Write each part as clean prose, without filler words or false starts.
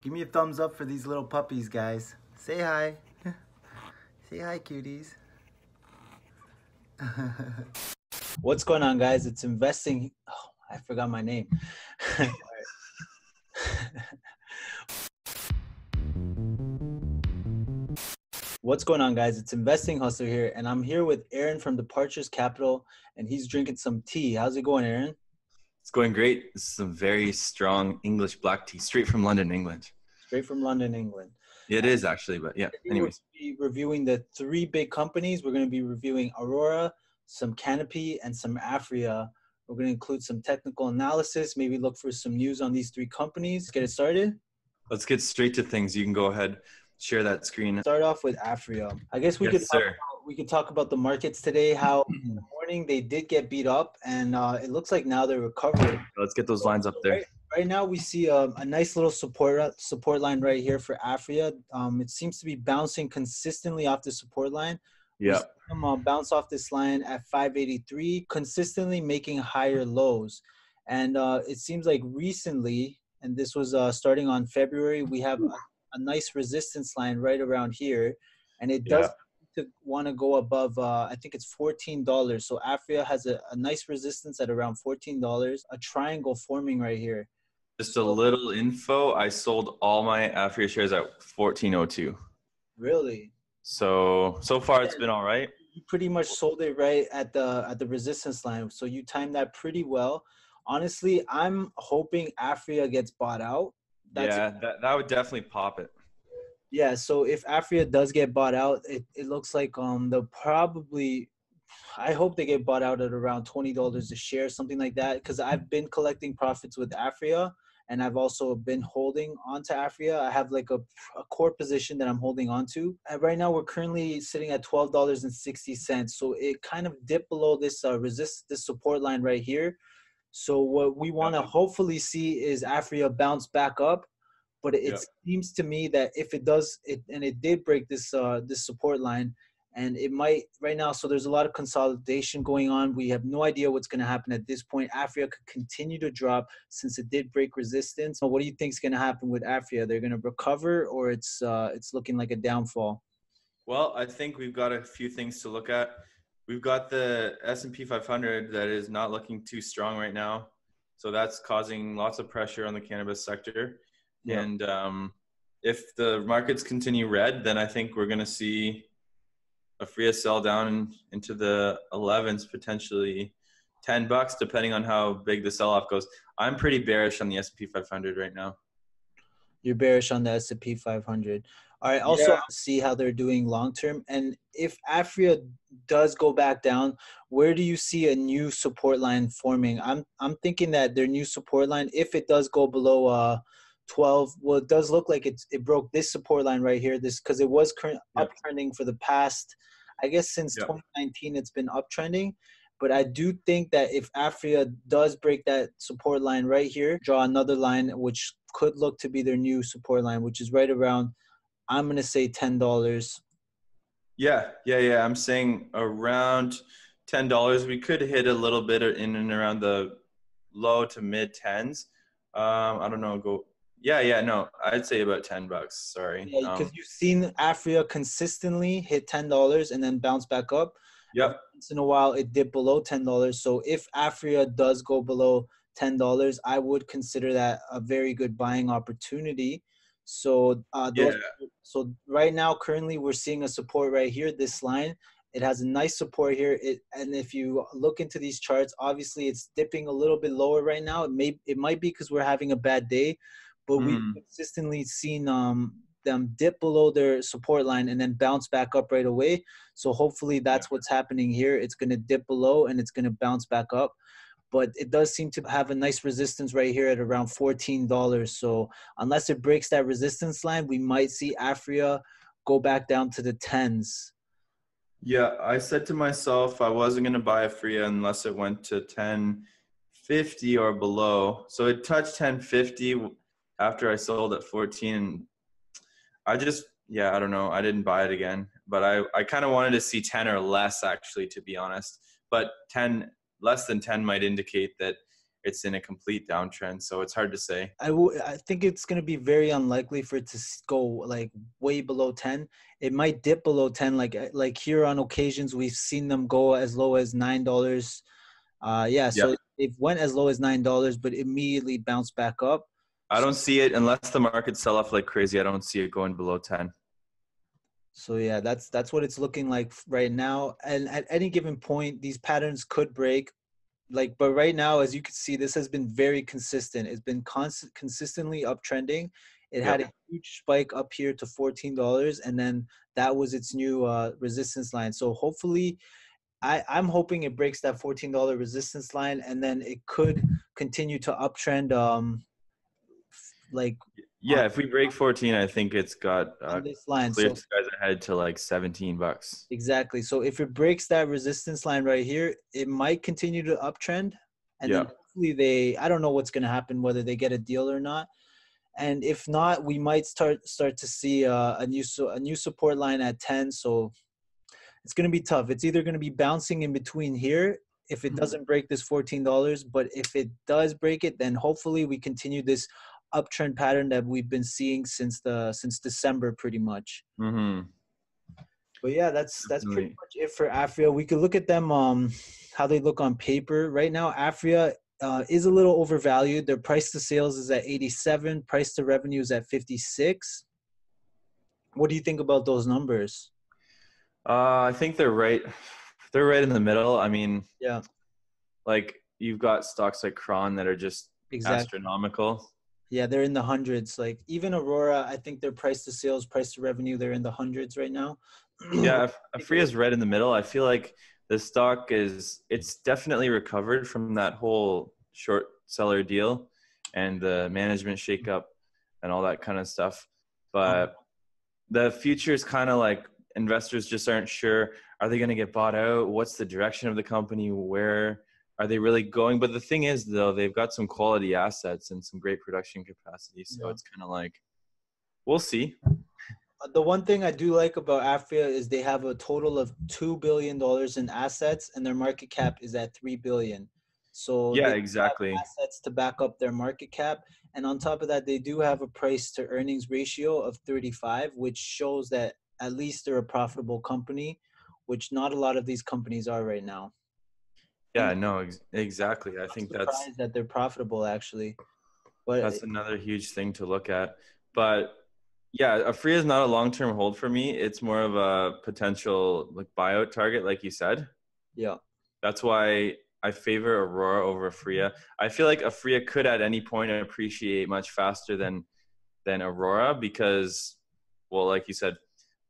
Give me a thumbs up for these little puppies, guys. Say hi. Say hi, cuties. What's going on, guys? It's investing. Oh, I forgot my name. What's going on, guys? It's Investing Hustler here, and I'm here with Aaron from Departures Capital, and he's drinking some tea. How's it going, Aaron? It's going great. This is some very strong English black tea, straight from London, England. Straight from London, England. It is actually, but yeah. Today Anyways, we'll be reviewing the three big companies. We're going to be reviewing Aurora, some Canopy, and some Aphria. We're going to include some technical analysis, maybe look for some news on these three companies. Get it started? let's get straight to things. You can go ahead, share that screen. Start off with Aphria. I guess we could talk about the markets today. How in the morning they did get beat up, and it looks like now they're recovering. Let's get those lines up there. Right now we see a nice little support line right here for Aphria. It seems to be bouncing consistently off the support line. Yeah. Bounce off this line at 583, consistently making higher lows. And it seems like recently, and this was starting on February, we have a nice resistance line right around here. And it does want to go above, I think it's $14. So Aphria has a nice resistance at around $14, a triangle forming right here. Just a little info. I sold all my Aphria shares at 1402. Really? So far it's been all right. You pretty much sold it right at the resistance line. So you timed that pretty well. Honestly, I'm hoping Aphria gets bought out. That would definitely pop it. Yeah, so if Aphria does get bought out, it looks like they'll probably, I hope they get bought out at around $20 a share, something like that, because I've been collecting profits with Aphria, and I've also been holding onto Aphria. I have like a core position that I'm holding onto. And right now, we're currently sitting at $12.60. So it kind of dipped below this this support line right here. So what we want to hopefully see is Aphria bounce back up. But it seems to me that if it does, and it did break this this support line, and it might right now. So there's a lot of consolidation going on. We have no idea what's going to happen at this point. Aphria could continue to drop since it did break resistance. So what do you think is going to happen with Aphria? They're going to recover, or it's looking like a downfall? Well, I think we've got a few things to look at. We've got the S&P 500 that is not looking too strong right now. So that's causing lots of pressure on the cannabis sector. Yeah. And if the markets continue red, then I think we're going to see Aphria sell down into the 11s, potentially $10, depending on how big the sell-off goes. I'm pretty bearish on the S&P 500 right now. You're bearish on the S&P 500. All right. Also, see how they're doing long-term. And if Aphria does go back down, where do you see a new support line forming? I'm thinking that their new support line, if it does go below 12, well, it does look like it broke this support line right here. This because it was uptrending for the past, I guess since 2019, it's been uptrending. But I do think that if Aphria does break that support line right here, draw another line which could look to be their new support line, which is right around, I'm gonna say $10. Yeah. I'm saying around $10. We could hit a little bit in and around the low to mid 10s. I don't know. No, I'd say about $10. Sorry. Yeah, because you've seen Aphria consistently hit $10 and then bounce back up. Yep. Once in a while, it dipped below $10. So if Aphria does go below $10, I would consider that a very good buying opportunity. So so right now, currently, we're seeing a support right here, this line. It has a nice support here. And if you look into these charts, obviously it's dipping a little bit lower right now. It might be because we're having a bad day. But we've consistently seen them dip below their support line and then bounce back up right away. So hopefully that's what's happening here. It's going to dip below and it's going to bounce back up. But it does seem to have a nice resistance right here at around $14. So unless it breaks that resistance line, we might see Aphria go back down to the 10s. Yeah, I said to myself I wasn't going to buy Aphria unless it went to 1050 or below. So it touched 1050 after I sold at 14. I don't know. I didn't buy it again, but I kind of wanted to see 10 or less, actually, to be honest. But less than 10 might indicate that it's in a complete downtrend. So it's hard to say. I think it's going to be very unlikely for it to go like way below 10. It might dip below 10. Like here on occasions, we've seen them go as low as $9. Yeah, Yeah. so it went as low as $9, but immediately bounced back up. I don't see it unless the market sell off like crazy. I don't see it going below 10. So yeah, that's what it's looking like right now. And at any given point, these patterns could break. But right now, as you can see, this has been very consistent. It's been consistently uptrending. It had a huge spike up here to $14, and then that was its new resistance line. So hopefully, I'm hoping it breaks that $14 resistance line, and then it could continue to uptrend. Like Yeah, if we break 14, I think it's got on this line. clear So skies ahead to like $17. exactly. So if it breaks that resistance line right here, it might continue to uptrend. And then hopefully I don't know what's going to happen, whether they get a deal or not. And if not, we might start to see a new support line at 10. So it's going to be tough. It's either going to be bouncing in between here if it doesn't break this $14. But if it does break it, then hopefully we continue this uptrend pattern that we've been seeing since December pretty much. Mm-hmm. But yeah, that's pretty much it for Aphria. We could look at them how they look on paper. Right now, Aphria is a little overvalued. Their price to sales is at 87, price to revenue is at 56. What do you think about those numbers? I think they're right. They're right in the middle. I mean, yeah, like you've got stocks like Kron that are just astronomical. Yeah, they're in the hundreds. Like even Aurora, I think their price to sales, price to revenue, they're in the hundreds right now. Yeah, Aphria is right in the middle. I feel like the stock it's definitely recovered from that whole short seller deal and the management shakeup and all that kind of stuff. But the future is kind of like investors just aren't sure. Are they going to get bought out? What's the direction of the company? Where are they really going? But the thing is, though, they've got some quality assets and some great production capacity. So it's kind of like, we'll see. The one thing I do like about Aphria is they have a total of $2 billion in assets, and their market cap is at $3 billion. So yeah, they exactly. have assets to back up their market cap, and on top of that, they do have a price to earnings ratio of 35, which shows that at least they're a profitable company, which not a lot of these companies are right now. Yeah, no, exactly. I think that's that they're profitable actually. But that's another huge thing to look at. But yeah, Aphria is not a long-term hold for me. It's more of a potential like buyout target, like you said. Yeah. That's why I favor Aurora over Aphria. I feel like Aphria could at any point appreciate much faster than Aurora because, well, like you said,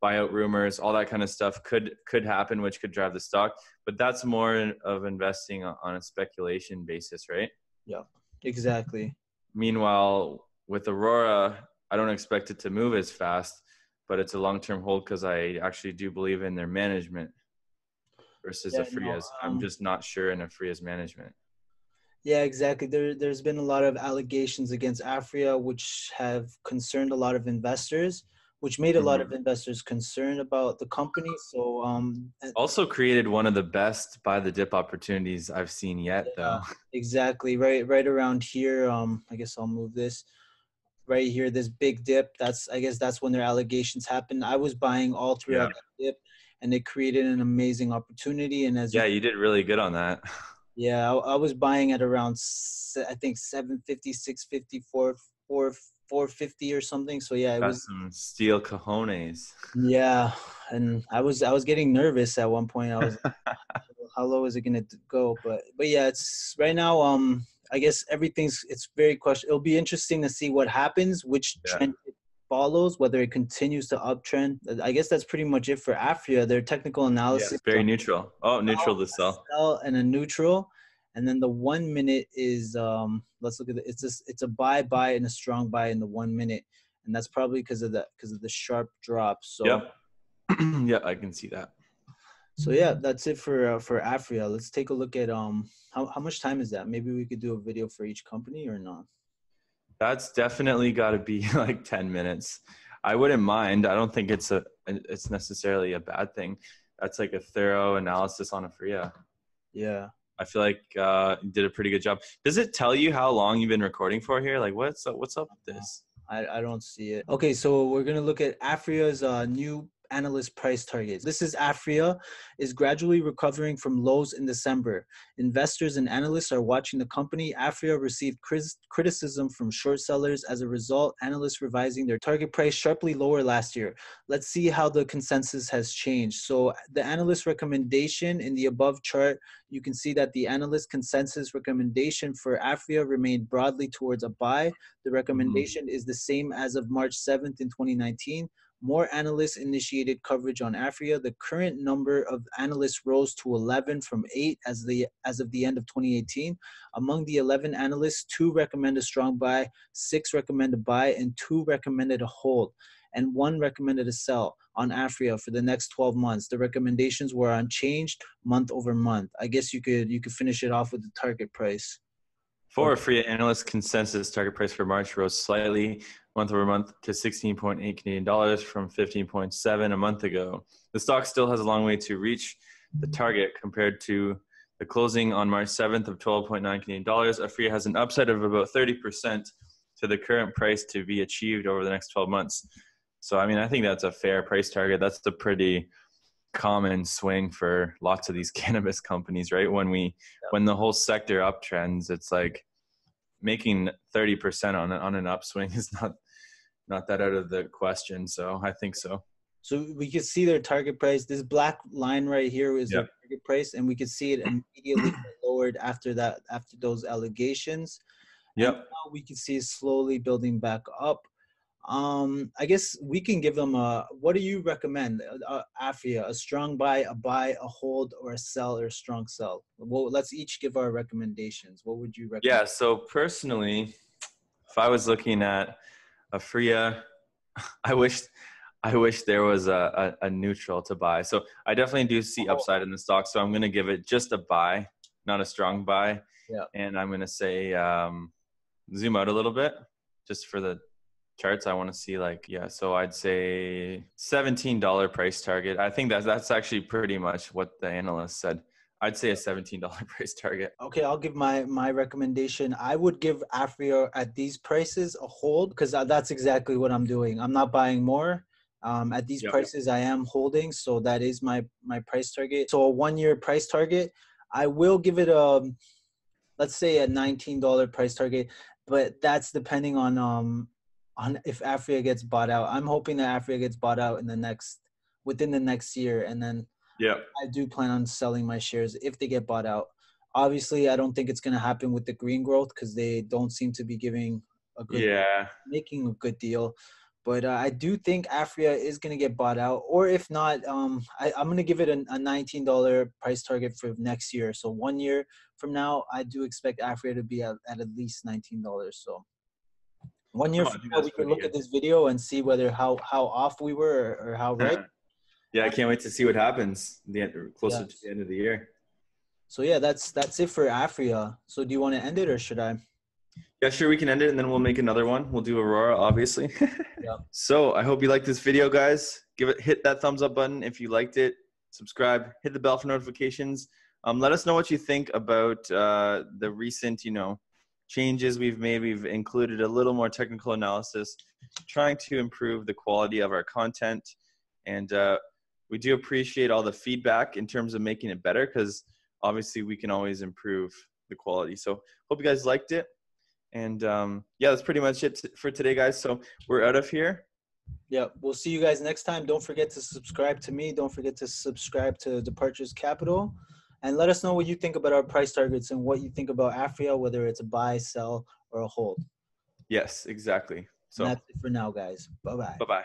buyout rumors, all that kind of stuff could happen, which could drive the stock. But that's more of investing on a speculation basis, right? Yeah, exactly. Meanwhile, with Aurora, I don't expect it to move as fast, but it's a long-term hold because I actually do believe in their management versus Aphria's. I'm just not sure in Aphria's management. Yeah, exactly. There's been a lot of allegations against Aphria, which have concerned a lot of investors, which made a lot of investors concerned about the company. So also created one of the best buy the dip opportunities I've seen yet, though. Exactly. Right around here. I guess I'll move this. Right here, this big dip. I guess that's when their allegations happened. I was buying all throughout the dip, and it created an amazing opportunity. And as you did really good on that. Yeah, I was buying at around I think 750, 650, 450 or something. So yeah, it was some steel cojones. Yeah, and I was getting nervous at one point. I was how low is it gonna go? But yeah, it's right now. I guess it's very question. It'll be interesting to see what happens, which trend it follows, whether it continues to uptrend. I guess that's pretty much it for Aphria. Their technical analysis. Very neutral. Oh, neutral to sell. Sell and a neutral, and then the 1 minute is let's look at it. It's a buy and a strong buy in the 1 minute, and that's probably because of the sharp drop. So yeah, I can see that. So yeah, that's it for Aphria. Let's take a look at how much time is that? Maybe we could do a video for each company or not. That's definitely got to be like 10 minutes. I wouldn't mind. I don't think it's necessarily a bad thing. That's like a thorough analysis on Aphria. Yeah. I feel like you did a pretty good job. Does it tell you how long you've been recording for here? Like, what's up with this? I don't see it. Okay, so we're gonna look at Aphria's new analyst price targets. This is Aphria is gradually recovering from lows in December. Investors and analysts are watching the company. Aphria received criticism from short sellers. As a result, analysts revising their target price sharply lower last year. Let's see how the consensus has changed. So the analyst recommendation in the above chart, you can see that the analyst consensus recommendation for Aphria remained broadly towards a buy. The recommendation is the same as of March 7th in 2019. More analysts initiated coverage on Aphria. The current number of analysts rose to 11 from 8 as of the end of 2018. Among the 11 analysts, 2 recommend a strong buy, 6 recommend a buy, and 2 recommended a hold, and 1 recommended a sell on Aphria for the next 12 months. The recommendations were unchanged month over month. I guess you could finish it off with the target price. For Aphria, analyst consensus target price for March rose slightly month over month to 16.8 Canadian dollars from 15.7 a month ago. The stock still has a long way to reach the target compared to the closing on March 7th of 12.9 Canadian dollars. Aphria has an upside of about 30% to the current price to be achieved over the next 12 months. So, I mean, I think that's a fair price target. That's a pretty common swing for lots of these cannabis companies, right? When the whole sector uptrends, it's like making 30% on an upswing is not that out of the question. So I think so. So we could see their target price. This black line right here is their target price, and we could see it immediately lowered after those allegations. Yep. And now we can see it slowly building back up. I guess we can give them what do you recommend? Aphria, a strong buy, a hold, or a sell, or a strong sell? Well, let's each give our recommendations. What would you recommend? Yeah. So personally, if I was looking at Aphria, I wish there was a neutral to buy. So I definitely do see upside in the stock. So I'm going to give it just a buy, not a strong buy. Yeah. And I'm going to say zoom out a little bit just for the charts. I want to see so I'd say $17 price target. I think that's actually pretty much what the analyst said. I'd say a $17 price target. Okay, I'll give my recommendation. I would give Aphria at these prices a hold because that's exactly what I'm doing. I'm not buying more. At these prices, I am holding. So that is my price target. So a 1-year price target. I will give it let's say a $19 price target, but that's depending on if Aphria gets bought out. I'm hoping that Aphria gets bought out within the next year, and then I do plan on selling my shares if they get bought out. Obviously, I don't think it's going to happen with the green growth because they don't seem to be making a good deal. But I do think Aphria is going to get bought out, or if not, I'm going to give it a $19 price target for next year. So 1 year from now, I do expect Aphria to be at least $19. So 1 year from now, we can look at this video and see whether how off we were or how right. Yeah, I can't wait to see what happens closer to the end of the year. So yeah, that's it for Aphria. So do you want to end it or should I? Yeah, sure, we can end it and then we'll make another one. We'll do Aurora, obviously. So I hope you liked this video, guys. Hit that thumbs up button if you liked it. Subscribe, hit the bell for notifications. Let us know what you think about the recent, changes we've made. We've included a little more technical analysis, trying to improve the quality of our content. And we do appreciate all the feedback in terms of making it better because obviously we can always improve the quality. So hope you guys liked it. And that's pretty much it for today, guys. So we're out of here. Yeah, we'll see you guys next time. Don't forget to subscribe to me. Don't forget to subscribe to Departures Capital. And let us know what you think about our price targets and what you think about Aphria, whether it's a buy, sell, or a hold. Yes, exactly. So and that's it for now, guys. Bye-bye. Bye-bye.